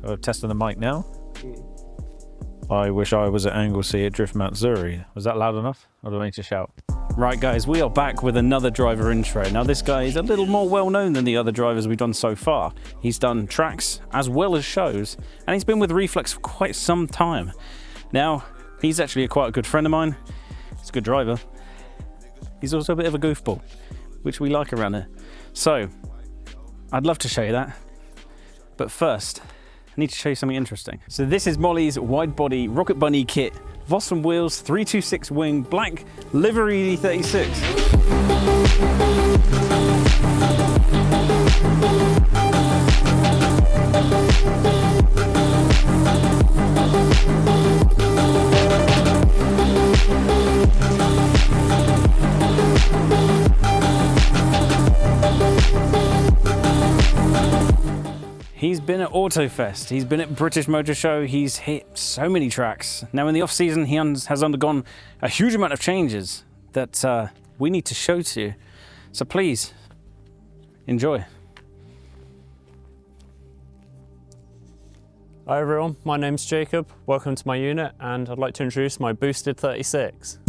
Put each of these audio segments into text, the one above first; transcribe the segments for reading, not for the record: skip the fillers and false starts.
So testing the mic now. I wish I was at Anglesey at Drift Mount Zuri. Was that loud enough? Or do I need to shout? Right guys, we are back with another driver intro. Now this guy is a little more well known than the other drivers we've done so far. He's done tracks as well as shows, and he's been with Reflex for quite some time. Now, he's actually quite a good friend of mine. He's a good driver. He's also a bit of a goofball, which we like around here. So, I'd love to show you that. But first, I need to show you something interesting. So this is Molly's wide body Rocket Bunny kit. Vossen wheels, 326 wing, black livery 36. He's been at Autofest, he's been at British Motor Show, he's hit so many tracks. Now in the off season, he has undergone a huge amount of changes that we need to show to you. So please, enjoy. Hi everyone, my name's Jacob. Welcome to my unit, and I'd like to introduce my boosted 36.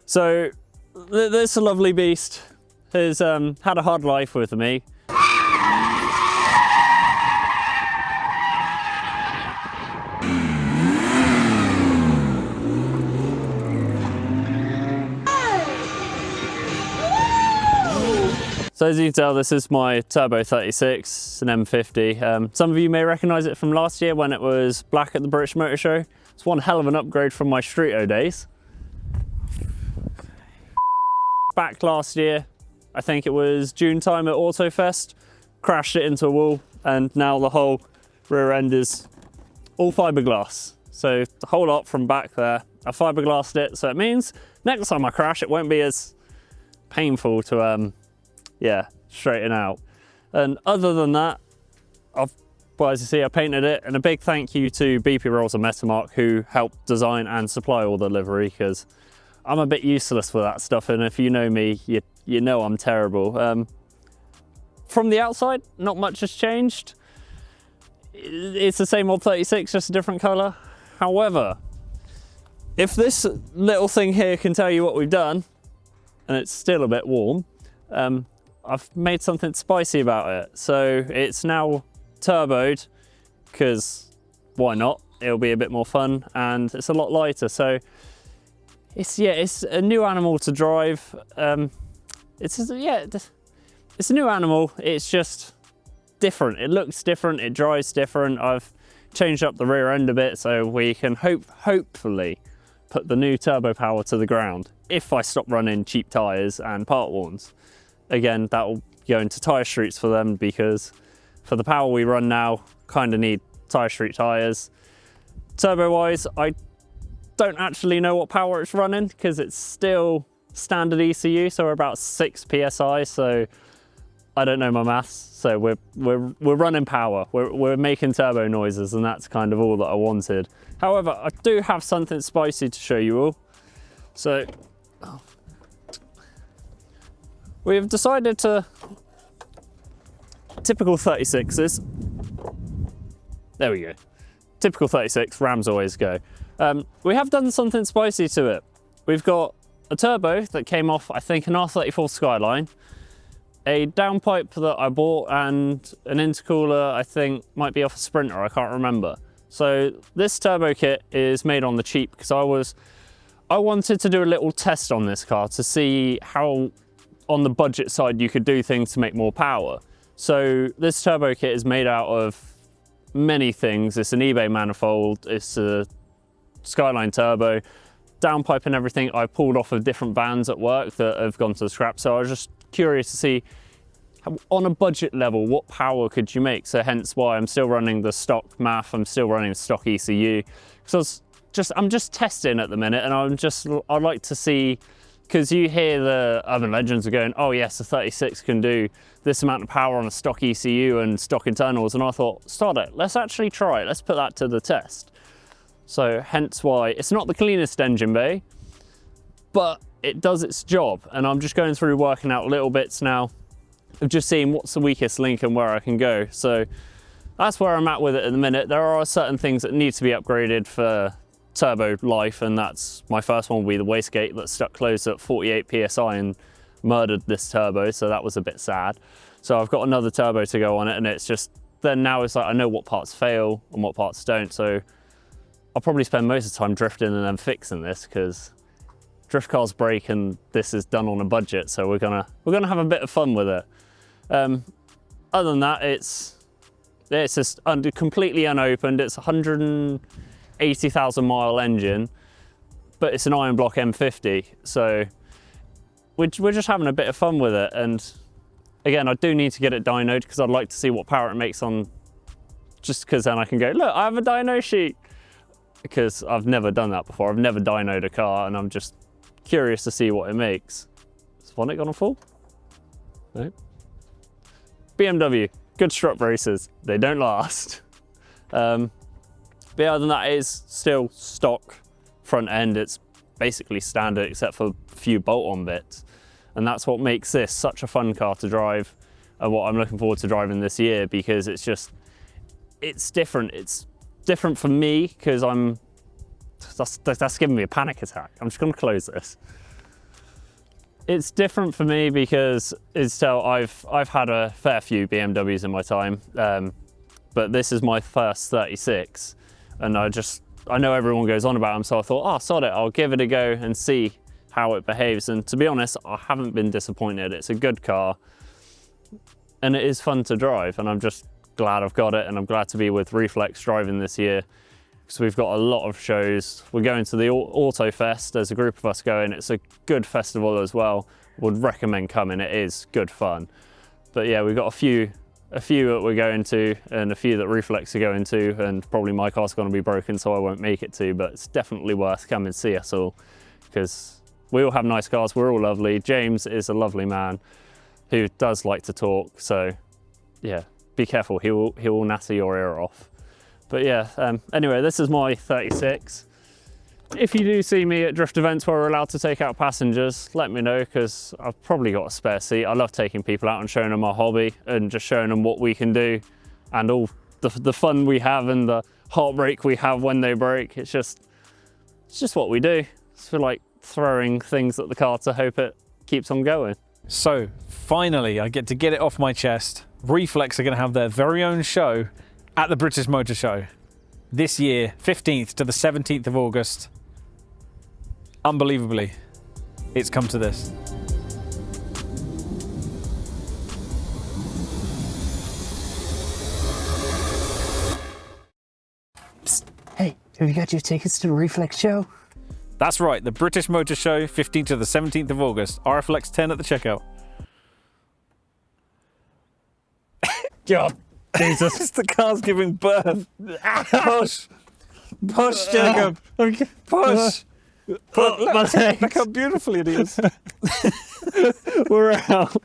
So this lovely beast has had a hard life with me. So as you can tell, this is my Turbo 36, an M50. Some of you may recognise it from last year when it was black at the British Motor Show. It's one hell of an upgrade from my Streeto days. Back last year, I think it was June time at Autofest, crashed it into a wall, and now the whole rear end is all fiberglass. So the whole lot from back there, I fiberglassed it, so it means next time I crash it won't be as painful to straighten out. And other than that, as you see, I painted it, and a big thank you to BP Rolls and Metamark who helped design and supply all the livery, because I'm a bit useless with that stuff, and if you know me, you know I'm terrible. From the outside, not much has changed. It's the same old 36, just a different colour. However, if this little thing here can tell you what we've done, and it's still a bit warm, I've made something spicy about it. So it's now turboed, because why not? It'll be a bit more fun, and it's a lot lighter. So it's a new animal to drive. It's a new animal. It's just different. It looks different. It drives different. I've changed up the rear end a bit so we can hopefully put the new turbo power to the ground if I stop running cheap tyres and part warns. Again, that will go into tyre streets for them, because for the power we run now, kind of need tyre street tyres. Turbo wise, I don't actually know what power it's running, because it's still standard ECU, so we're about 6 psi, so I don't know my maths. So we're running power, we're making turbo noises, and that's kind of all that I wanted. However, I do have something spicy to show you all. So we've decided to, typical 36s, there we go, typical 36, Rams always go. We have done something spicy to it. We've got a turbo that came off, I think, an R34 Skyline, a downpipe that I bought, and an intercooler, I think, might be off a Sprinter, I can't remember. So this turbo kit is made on the cheap, because I wanted to do a little test on this car to see how on the budget side, you could do things to make more power. So this turbo kit is made out of many things. It's an eBay manifold, it's a Skyline turbo, downpipe and everything I pulled off of different vans at work that have gone to the scrap. So I was just curious to see, on a budget level, what power could you make? So hence why I'm still running the stock MAF, I'm still running the stock ECU. Because I'm just testing at the minute, and I'd like to see, because you hear the urban legends are going, oh yes, the 36 can do this amount of power on a stock ECU and stock internals, and I thought, start it, let's actually try it, let's put that to the test. So hence why it's not the cleanest engine bay, but it does its job, and I'm just going through working out little bits now of just seeing what's the weakest link and where I can go. So that's where I'm at with it at the minute. There are certain things that need to be upgraded for turbo life, and that's my first one will be the wastegate that stuck closed at 48 psi and murdered this turbo, so that was a bit sad. So I've got another turbo to go on it, and it's just then now it's like I know what parts fail and what parts don't, so I'll probably spend most of the time drifting and then fixing this, because drift cars break and this is done on a budget, so we're gonna have a bit of fun with it. Other than that, it's just completely unopened. It's 180,000 mile engine, but it's an iron block M50, so we're just having a bit of fun with it. And again, I do need to get it dynoed because I'd like to see what power it makes on, just because then I can go, look, I have a dyno sheet, because I've never done that before. I've never dynoed a car, and I'm just curious to see what it makes. Is Vonnet gonna fall? No. BMW, good strut braces, they don't last. But yeah, other than that, it is still stock front end. It's basically standard except for a few bolt-on bits. And that's what makes this such a fun car to drive, and what I'm looking forward to driving this year, because it's different. It's different for me, because that's giving me a panic attack. I'm just gonna close this. It's different for me because I've had a fair few BMWs in my time, but this is my first 36, and I know everyone goes on about them, so I thought, oh, sod it, I'll give it a go and see how it behaves. And to be honest, I haven't been disappointed. It's a good car, and it is fun to drive, and I'm just glad I've got it, and I'm glad to be with Reflex driving this year. So we've got a lot of shows. We're going to the Auto Fest. There's a group of us going. It's a good festival as well. Would recommend coming. It is good fun. But yeah, we've got a few that we're going to, and a few that Reflex are going to, and probably my car's going to be broken, so I won't make it to. But it's definitely worth coming and see us all, because we all have nice cars. We're all lovely. James is a lovely man who does like to talk. So yeah, be careful. He will natter your ear off. But yeah, anyway, this is my 36. If you do see me at drift events where we're allowed to take out passengers, let me know, because I've probably got a spare seat. I love taking people out and showing them our hobby, and just showing them what we can do, and all the fun we have, and the heartbreak we have when they break. It's just what we do. It's for like throwing things at the car to hope it keeps on going. So finally, I get to get it off my chest. Reflex are going to have their very own show at the British Motor Show this year, 15th to the 17th of August. Unbelievably, it's come to this. Psst. Hey, have you got your tickets to the Reflex show? That's right, the British Motor Show, 15th to the 17th of August. RFLX 10 at the checkout. God, Jesus. The car's giving birth. Push. Push, Jacob. Okay. Push. Look how beautiful it is. We're out.